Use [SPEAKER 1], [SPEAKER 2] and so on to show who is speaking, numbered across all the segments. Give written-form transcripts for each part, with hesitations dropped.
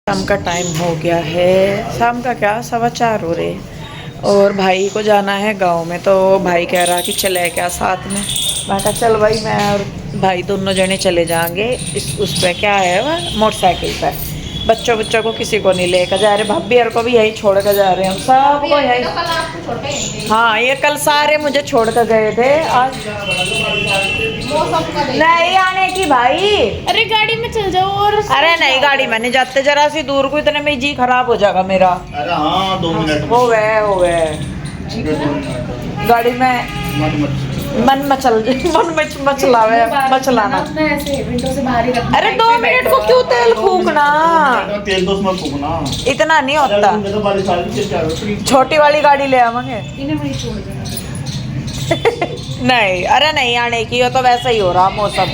[SPEAKER 1] शाम का टाइम हो गया है। शाम का क्या 4:15 हो रहे। और भाई को जाना है गांव में, तो भाई कह रहा कि चले क्या साथ में। मैं कहा चल भाई, मैं और भाई दोनों जने चले जाएंगे। इस उस पे क्या है वह मोटरसाइकिल पे। बच्चों को किसी को नहीं लेकर जा रहे। भाभी और को भी यही छोड़ कर जा रहे हैं हम सबको यही। हाँ, ये कल सारे मुझे छोड़ कर गए थे। आज नहीं आने की भाई।
[SPEAKER 2] अरे गाड़ी में चल जाओ। और
[SPEAKER 1] अरे नहीं, गाड़ी में नहीं जाते, जरा सी दूर को, इतने में जी खराब हो जाएगा मेरा।
[SPEAKER 3] अरे हाँ 2 मिनट
[SPEAKER 1] हो गए गाड़ी में मन मचलावे मचलाना।
[SPEAKER 2] ऐसे विंडो से बाहर ही रखना।
[SPEAKER 1] अरे 2 मिनट को क्यों तेल फूकना।
[SPEAKER 3] तेल तो उसमें फूकना
[SPEAKER 1] इतना नहीं होता।
[SPEAKER 3] तो बारिश आ रही है।
[SPEAKER 1] छोटी वाली गाड़ी ले आवांगे।
[SPEAKER 2] इन्हें वही छोड़ देना।
[SPEAKER 1] नहीं, अरे नहीं आने की, हो तो वैसा ही हो रहा मौसम।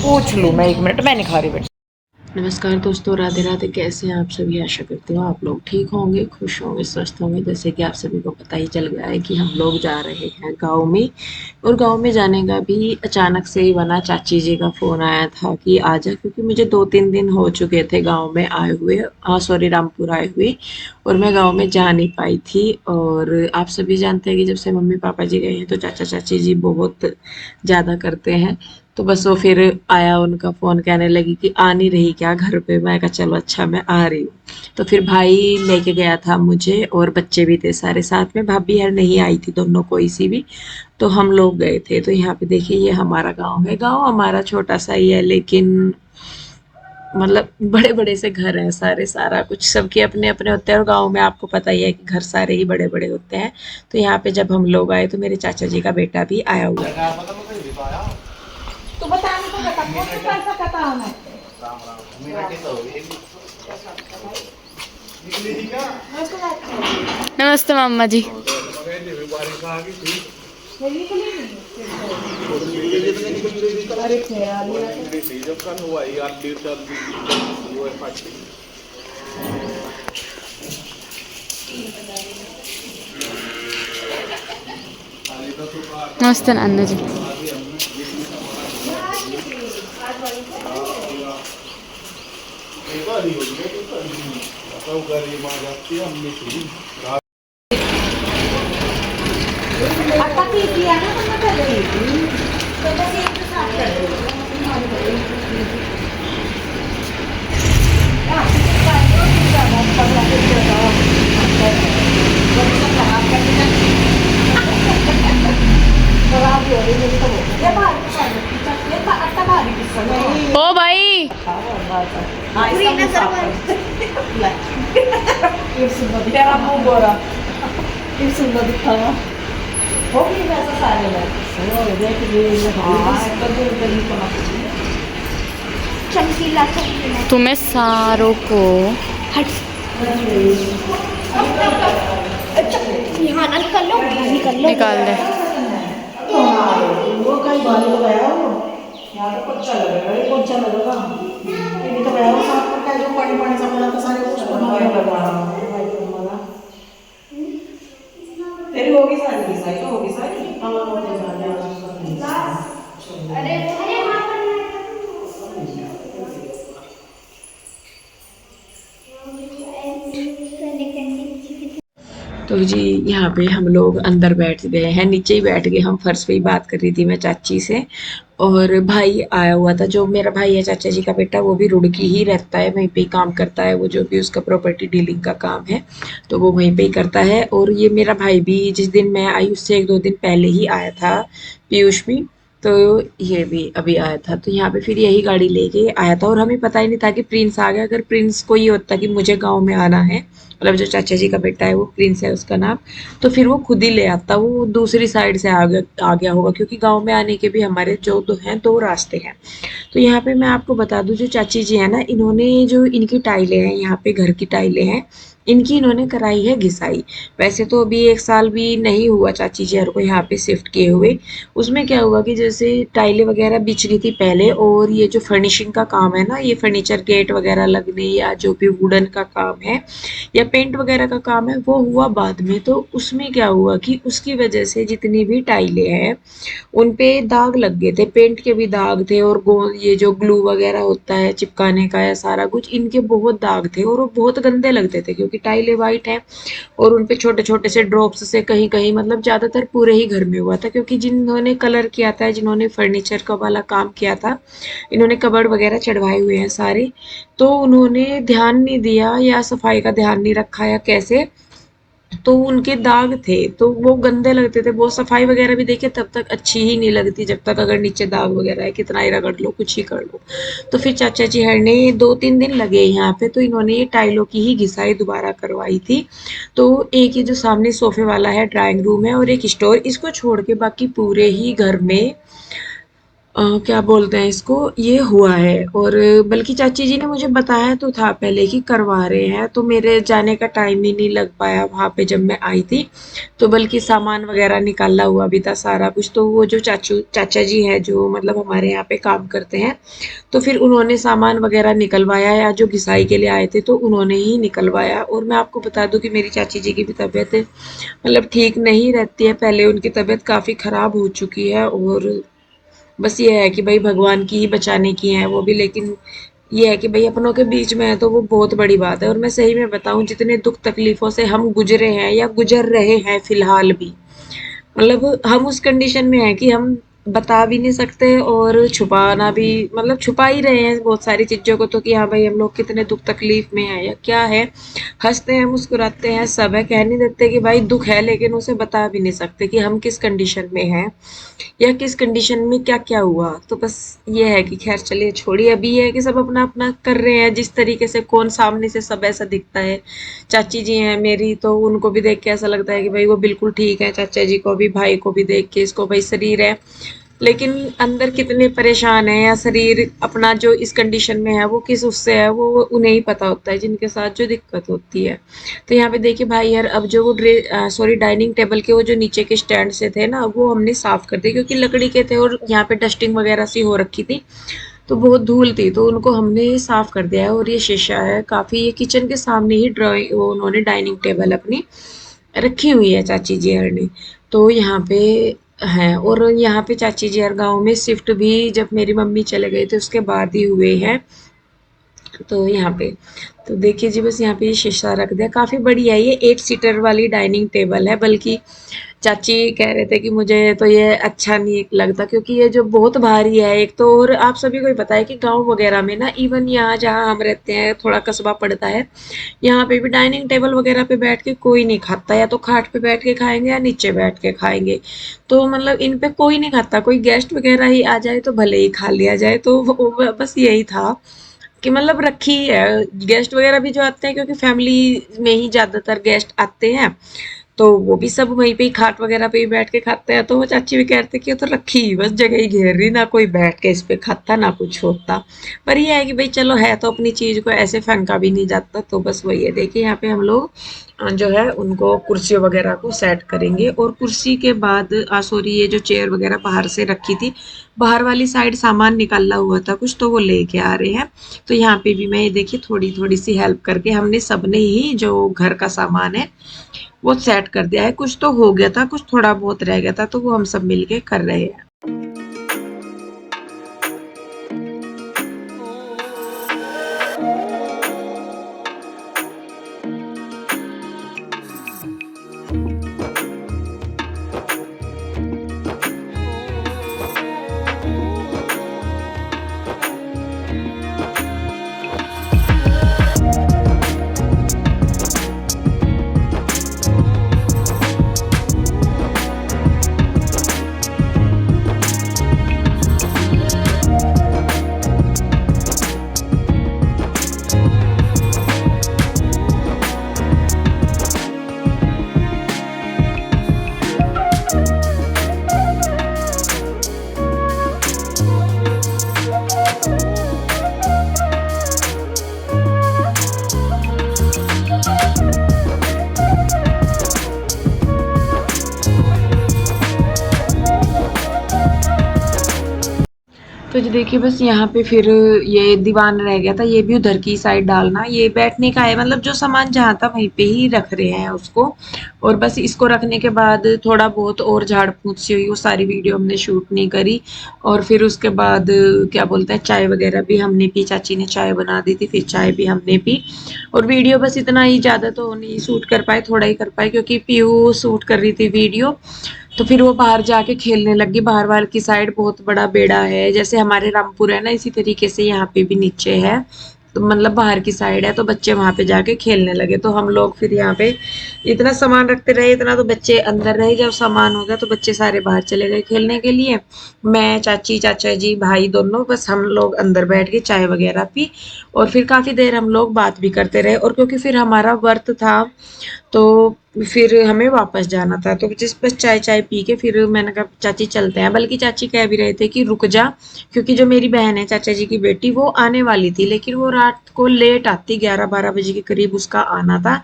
[SPEAKER 1] पूछ लूँ मैं 1 मिनट, मैं नहीं खा रही बेटा।
[SPEAKER 4] नमस्कार दोस्तों, राधे राधे। कैसे हैं आप सभी? आशा करती हूँ आप लोग ठीक होंगे, खुश होंगे, स्वस्थ होंगे। जैसे कि आप सभी को पता ही चल गया है कि हम लोग जा रहे हैं गांव में। और गांव में जाने का भी अचानक से ही बना। चाची जी का फ़ोन आया था कि आ जा, क्योंकि मुझे 2-3 दिन हो चुके थे गांव में आए हुए, रामपुर आए हुए, और मैं गाँव में जा नहीं पाई थी। और आप सभी जानते हैं कि जब से मम्मी पापा जी गए हैं तो चाचा चाची जी बहुत ज़्यादा करते हैं। तो बस वो फिर आया उनका फ़ोन, कहने लगी कि आ नहीं रही क्या घर पे। मैं कहा चलो अच्छा, मैं आ रही हूँ। तो फिर भाई लेके गया था मुझे, और बच्चे भी थे सारे साथ में। भाभी यार नहीं आई थी, दोनों कोई सी भी। तो हम लोग गए थे। तो यहाँ पे देखिए, ये हमारा गांव है। गांव हमारा छोटा सा ही है, लेकिन मतलब बड़े बड़े से घर हैं सारे, सारा कुछ सबके अपने अपने होते हैं। और गांव में आपको पता ही है कि घर सारे ही बड़े बड़े होते हैं। तो यहाँ पे जब हम लोग आए तो मेरे चाचा जी का बेटा भी आया हुआ था।
[SPEAKER 1] तो बताने को बेटा कौन सा पैसा का काम है।
[SPEAKER 2] नमस्ते मामा जी। नमस्ते नाना जी।
[SPEAKER 1] आटा पीस लिया ना तुमने पहले ही, तो बस एक के साथ कर दो।
[SPEAKER 2] ओ भाई,
[SPEAKER 1] तेरा मुंह गोरा हो गई वैसा सारे
[SPEAKER 5] चमकीला चमकीला
[SPEAKER 2] तुम्हें सारों को
[SPEAKER 5] यहाँ निकल लो
[SPEAKER 2] निकाल दे।
[SPEAKER 1] वो कई बार लगाया वो यहाँ तो कच्चा लगेगा, ये कौन सा लगेगा। ये भी तो गया वो साथ में, जो पानी पानी सा मिला था सारे कुछ लगा। तेरी होगी सारी की सारी, तो होगी सारी।
[SPEAKER 5] अरे
[SPEAKER 4] तो जी यहाँ पे हम लोग अंदर बैठ गए हैं, नीचे ही बैठ गए हम, फर्श पे ही बात कर रही थी मैं चाची से। और भाई आया हुआ था, जो मेरा भाई है चाचा जी का बेटा, वो भी रुड़की ही रहता है, वहीं पे ही काम करता है वो, जो भी उसका प्रॉपर्टी डीलिंग का काम है तो वो वहीं पे ही करता है। और ये मेरा भाई भी जिस दिन मैं आई उससे 1-2 दिन पहले ही आया था, पीयूष भी। तो ये भी अभी आया था। तो यहाँ पे फिर यही गाड़ी लेके आया था, और हमें पता ही नहीं था कि प्रिंस आ गया। अगर प्रिंस को ये होता कि मुझे गाँव में आना है, मतलब जो चाचा जी का बेटा है वो प्रिंस है उसका नाम, तो फिर वो खुद ही ले आता, वो दूसरी साइड से आ गया होगा, क्योंकि गांव में आने के भी हमारे जो दो हैं 2 रास्ते हैं। तो यहाँ पे मैं आपको बता दूं, जो चाची जी है ना, इन्होंने जो इनकी टाइलें हैं यहाँ पे, घर की टाइलें हैं, इनकी इन्होंने कराई है घिसाई। वैसे तो अभी 1 साल भी नहीं हुआ चाची जी को यहाँ पे शिफ्ट किए हुए। उसमें क्या हुआ कि जैसे टाइलें वगैरह बिछ रही थी पहले, और ये जो फर्निशिंग का काम है ना, ये फर्नीचर गेट वगैरह लगने या जो भी वुडन का काम है या पेंट वगैरह का काम है, वो हुआ बाद में। तो उसमें क्या हुआ कि उसकी वजह से जितनी भी टाइलें हैं उन पे दाग लग गए थे, पेंट के भी दाग थे, और ये जो ग्लू वगैरह होता है चिपकाने का या सारा कुछ, इनके बहुत दाग थे और वो बहुत गंदे लगते थे क्योंकि टाइलें वाइट हैं और उन पे छोटे छोटे से ड्रॉप्स से कहीं कहीं, मतलब ज्यादातर पूरे ही घर में हुआ था क्योंकि जिन्होंने कलर किया था, जिन्होंने फर्नीचर का वाला काम किया था, इन्होंने कबर्ड वगैरह चढ़वाए हुए हैं सारे, तो उन्होंने ध्यान नहीं दिया या सफाई का ध्यान नहीं रखा या कैसे, तो उनके दाग थे तो वो गंदे लगते थे। वो सफाई वगैरह भी देखिए तब तक अच्छी ही नहीं लगती जब तक अगर नीचे दाग वगैरह है, कितना ही रगड़ लो कुछ ही कर लो। तो फिर चाचा जी ने 2-3 दिन लगे यहाँ पे, तो इन्होंने ये टाइलों की ही घिसाई दोबारा करवाई थी। तो एक ये जो सामने सोफे वाला है ड्राइंग रूम है और एक स्टोर, इसको छोड़ के बाकी पूरे ही घर में क्या बोलते हैं इसको, ये हुआ है। और बल्कि चाची जी ने मुझे बताया तो था पहले कि करवा रहे हैं, तो मेरे जाने का टाइम ही नहीं लग पाया वहाँ पे जब मैं आई थी। तो बल्कि सामान वगैरह निकाला हुआ भी था सारा कुछ, तो वो जो चाचा जी है जो मतलब हमारे यहाँ पे काम करते हैं, तो फिर उन्होंने सामान वगैरह निकलवाया, या जो घिसाई के लिए आए थे तो उन्होंने ही निकलवाया। और मैं आपको बता दूं कि मेरी चाची जी की भी तबीयत मतलब ठीक नहीं रहती है, पहले उनकी तबीयत काफ़ी ख़राब हो चुकी है, और बस ये है कि भाई भगवान की ही बचाने की है वो भी, लेकिन ये है कि भाई अपनों के बीच में है तो वो बहुत बड़ी बात है। और मैं सही में बताऊं, जितने दुख तकलीफों से हम गुजरे हैं या गुजर रहे हैं फिलहाल भी, मतलब हम उस कंडीशन में है कि हम बता भी नहीं सकते और छुपाना भी, मतलब छुपा ही रहे हैं बहुत सारी चीज़ों को, तो कि हाँ भाई हम लोग कितने दुख तकलीफ में हैं या क्या है। हंसते हैं मुस्कुराते हैं सब है, कह नहीं देते कि भाई दुख है, लेकिन उसे बता भी नहीं सकते कि हम किस कंडीशन में हैं या किस कंडीशन में क्या क्या हुआ। तो बस ये है कि खैर चलिए छोड़िए, अभी ये है कि सब अपना अपना कर रहे हैं जिस तरीके से, कौन सामने से सब ऐसा दिखता है। चाची जी हैं मेरी, तो उनको भी देख के ऐसा लगता है कि भाई वो बिल्कुल ठीक है, चाचा जी को भी, भाई को भी देख के, इसको भाई शरीर है, लेकिन अंदर कितने परेशान है या शरीर अपना जो इस कंडीशन में है वो किस उससे है, वो उन्हें ही पता होता है जिनके साथ जो दिक्कत होती है। तो यहाँ पे देखिए भाई यार, अब जो वो सॉरी डाइनिंग टेबल के वो जो नीचे के स्टैंड से थे ना, वो हमने साफ कर दिए क्योंकि लकड़ी के थे और यहाँ पे डस्टिंग वगैरह सी हो रखी थी, तो बहुत धूल थी, तो उनको हमने साफ कर दिया है। और ये शीशा है काफ़ी, ये किचन के सामने ही ड्राइंग वो उन्होंने डाइनिंग टेबल अपनी रखी हुई है चाची जी हर ने, तो यहाँ पे है। और यहाँ पे चाची जी हर गाँव में शिफ्ट भी जब मेरी मम्मी चले गए थे उसके बाद ही हुए हैं। तो यहाँ पे तो देखिए जी, बस यहाँ पे ये शीशा रख दिया, काफ़ी बड़ी है ये, 8 सीटर वाली डाइनिंग टेबल है। बल्कि चाची कह रहे थे कि मुझे तो ये अच्छा नहीं लगता क्योंकि ये जो बहुत भारी है एक तो, और आप सभी को ही पता है कि गांव वगैरह में ना, इवन यहाँ जहाँ हम रहते हैं थोड़ा कस्बा पड़ता है, यहाँ पे भी डाइनिंग टेबल वगैरह पे बैठ के कोई नहीं खाता, या तो खाट पे बैठ के खाएंगे या नीचे बैठ के खाएंगे। तो मतलब इन पे कोई नहीं खाता, कोई गेस्ट वगैरह ही आ जाए तो भले ही खा लिया जाए। तो बस यही था कि मतलब रखी है, गेस्ट वगैरह भी जो आते हैं क्योंकि फैमिली में ही ज़्यादातर गेस्ट आते हैं, तो वो भी सब वहीं पे ही खाट वगैरह पे ही बैठ के खाते हैं। तो वो चाची भी कहते कि ये तो रखी बस जगह ही घेर रही, ना कोई बैठ के इस पे खाता ना कुछ होता। पर ये है कि भाई चलो है तो अपनी चीज़ को ऐसे फेंका भी नहीं जाता। तो बस वही है, देखिए यहाँ पे हम लोग जो है उनको कुर्सियों वगैरह को सेट करेंगे। और कुर्सी के बाद सॉरी ये जो चेयर वगैरह बाहर से रखी थी, बाहर वाली साइड सामान निकाला हुआ था कुछ, तो वो लेके आ रहे हैं। तो यहाँ पे भी मैं ये देखिए थोड़ी थोड़ी सी हेल्प करके हमने सबने ही जो घर का सामान है वो सेट कर दिया है। कुछ तो हो गया था, कुछ थोड़ा बहुत रह गया था, तो वो हम सब मिलके कर रहे हैं। तो जी देखिए बस यहाँ पे फिर ये दीवान रह गया था, ये भी उधर की साइड डालना, ये बैठने का है, मतलब जो सामान जहाँ था वहीं पे ही रख रहे हैं उसको। और बस इसको रखने के बाद थोड़ा बहुत और झाड़ फूंक सी हुई, वो सारी वीडियो हमने शूट नहीं करी। और फिर उसके बाद क्या बोलते हैं, चाय वगैरह भी हमने पी, चाची ने चाय बना दी थी, फिर चाय भी हमने पी। और वीडियो बस इतना ही, ज़्यादा तो नहीं शूट कर पाए, थोड़ा ही कर पाए क्योंकि पीयू शूट कर रही थी वीडियो। तो फिर वो बाहर जाके खेलने लगी, बाहर वाल की साइड बहुत बड़ा बेड़ा है, जैसे हमारे रामपुर है ना, इसी तरीके से यहाँ पे भी नीचे है, तो मतलब बाहर की साइड है, तो बच्चे वहां पे जाके खेलने लगे। तो हम लोग फिर यहाँ पे इतना सामान रखते रहे, इतना तो बच्चे अंदर रहे, जब सामान हो गया तो बच्चे सारे बाहर चले गए खेलने के लिए। मैं, चाची, चाचा जी, भाई दोनों, बस हम लोग अंदर बैठ के चाय वगैरह पी। और फिर काफी देर हम लोग बात भी करते रहे, और क्योंकि फिर हमारा व्रत था तो फिर हमें वापस जाना था, तो जिस बस चाय चाय पी के फिर मैंने कहा चाची चलते हैं, बल्कि चाची कह भी रहे थे कि रुक जा, क्योंकि जो मेरी बहन है चाचा जी की बेटी, वो आने वाली थी, लेकिन वो रात को लेट आती, 11-12 बजे के करीब उसका आना था।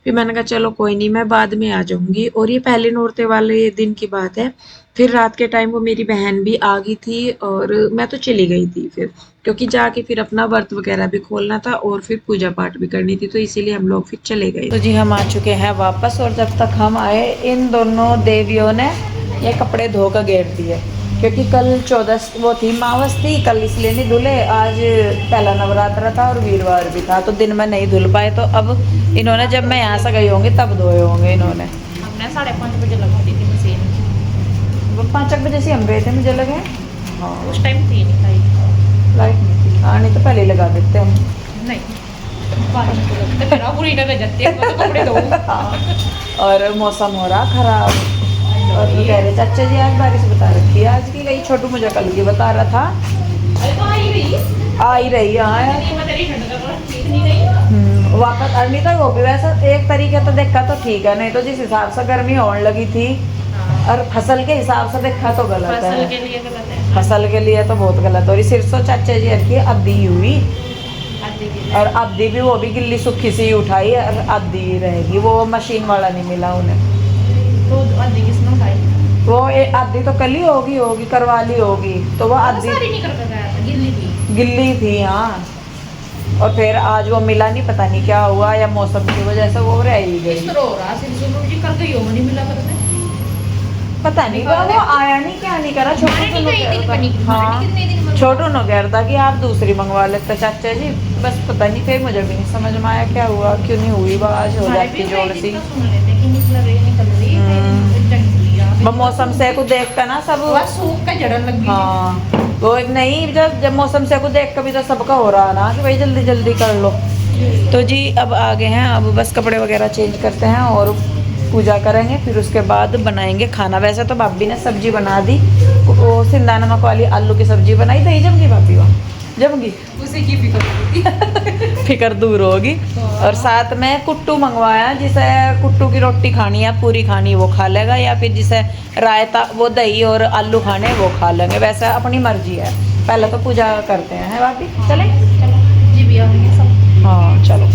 [SPEAKER 4] फिर मैंने कहा चलो कोई नहीं, मैं बाद में आ जाऊंगी। और ये पहले नौरते वाले दिन की बात है। फिर रात के टाइम वो मेरी बहन भी आ गई थी और मैं तो चली गई थी फिर, क्योंकि जाके फिर अपना व्रत वगैरह भी खोलना था और फिर पूजा पाठ भी करनी थी, तो इसीलिए हम लोग फिर चले गए।
[SPEAKER 1] तो जी हम आ चुके हैं वापस, और जब तक हम आए इन दोनों देवियों ने ये कपड़े धो कर गेर दिए, क्योंकि कल 14 वो थी, मावस थी कल, इसलिए नहीं धुले। आज पहला नवरात्र था और वीरवार भी था, तो दिन में नहीं धुल पाए। तो अब इन्होंने, जब मैं यहाँ से गई होंगी तब धोए होंगे इन्होंने।
[SPEAKER 2] हमने 5:30 बजे लगा दी थी मशीन,
[SPEAKER 1] वो 5 बजे से हम गए थे, मुझे लगे। हाँ,
[SPEAKER 2] उस टाइम थी नहीं लाइट।
[SPEAKER 1] लाइट नहीं थी। हाँ, नहीं तो पहले ही लगा देते हम।
[SPEAKER 2] नहीं बारिश को लगता है मेरा पूरी ना जाती है, मैं तो कपड़े धो।
[SPEAKER 1] हाँ, और मौसम हो रहा खराब। और वो कह रहे चाचा जी आज बारिश बता रखी है, आज की गई, छोटू मुझे कल की बता रहा था।
[SPEAKER 2] अरे तो आ ही रही
[SPEAKER 1] हाँ यार।
[SPEAKER 2] मैं तेरी ठंड का ठीक नहीं रही।
[SPEAKER 1] वापस अर्ली तो वो भी वैसे एक तरीके तो देखा तो ठीक है, नहीं तो जिस हिसाब से गर्मी होने लगी थी और फसल के हिसाब से देखा तो गलत
[SPEAKER 2] फसल
[SPEAKER 1] है।
[SPEAKER 2] के लिए गलत है,
[SPEAKER 1] फसल के लिए तो बहुत गलत। और सिरसों चाचा जी की अद्धी हुई,
[SPEAKER 2] आधी की
[SPEAKER 1] और अद्धी भी वो भी गिल्ली सुखी सी उठाई, और अद्धी रहेगी, वो मशीन वाला नहीं मिला उन्हें।
[SPEAKER 2] तो आधी किसने उठाई?
[SPEAKER 1] वो आधी तो कल ही होगी करवा ली होगी, तो वो आधी
[SPEAKER 2] सारी नहीं करके गया था,
[SPEAKER 1] गिल्ली थी। हाँ, और फिर आज वो मिला नहीं, पता नहीं क्या हुआ, या मौसम की वजह से वो रह ही गई।
[SPEAKER 2] इस तरह हो रहा सिलसिला जी, कल गई हो नहीं मिला करने,
[SPEAKER 1] पता नहीं क्या वो आया नहीं, क्या नहीं करा। छोटू
[SPEAKER 2] नहीं
[SPEAKER 1] ने
[SPEAKER 2] गई दिन
[SPEAKER 1] कहा
[SPEAKER 2] बनी,
[SPEAKER 1] था। हाँ,
[SPEAKER 2] कितने दिन में
[SPEAKER 1] छोटू ने कह रहा था कि आप दूसरी मंगवा लेते चाचा जी, बस पता नहीं, फिर मुझे भी नहीं समझ में आया क्या हुआ, क्यों नहीं हुई। वो आज हो जाती जोड़ सी।
[SPEAKER 2] सुन लेते कि निकल रही
[SPEAKER 1] वो मौसम से को देख कर ना सब,
[SPEAKER 2] सूख का जड़न लग गई।
[SPEAKER 1] हाँ, वो नहीं, जब मौसम से को देख कर भी तो सबका हो रहा ना कि भाई जल्दी जल्दी कर लो। तो जी अब आ गए हैं, अब बस कपड़े वगैरह चेंज करते हैं और पूजा करेंगे, फिर उसके बाद बनाएंगे खाना। वैसे तो भाभी ने सब्जी बना दी, वो सिंधा नमक वाली आलू की सब्जी बनाई, दही जम गई भाभी, वहाँ जम गई,
[SPEAKER 2] उसी की
[SPEAKER 1] फिक्र दूर होगी। और साथ में कुट्टू मंगवाया, जिसे कुट्टू की रोटी खानी है, पूरी खानी वो खा लेगा, या फिर जिसे रायता, वो दही और आलू खाने वो खा लेंगे, वैसे अपनी मर्जी है। पहले तो पूजा करते हैं भाभी, चले
[SPEAKER 2] जी भी आ गई सब।
[SPEAKER 1] हाँ चलो।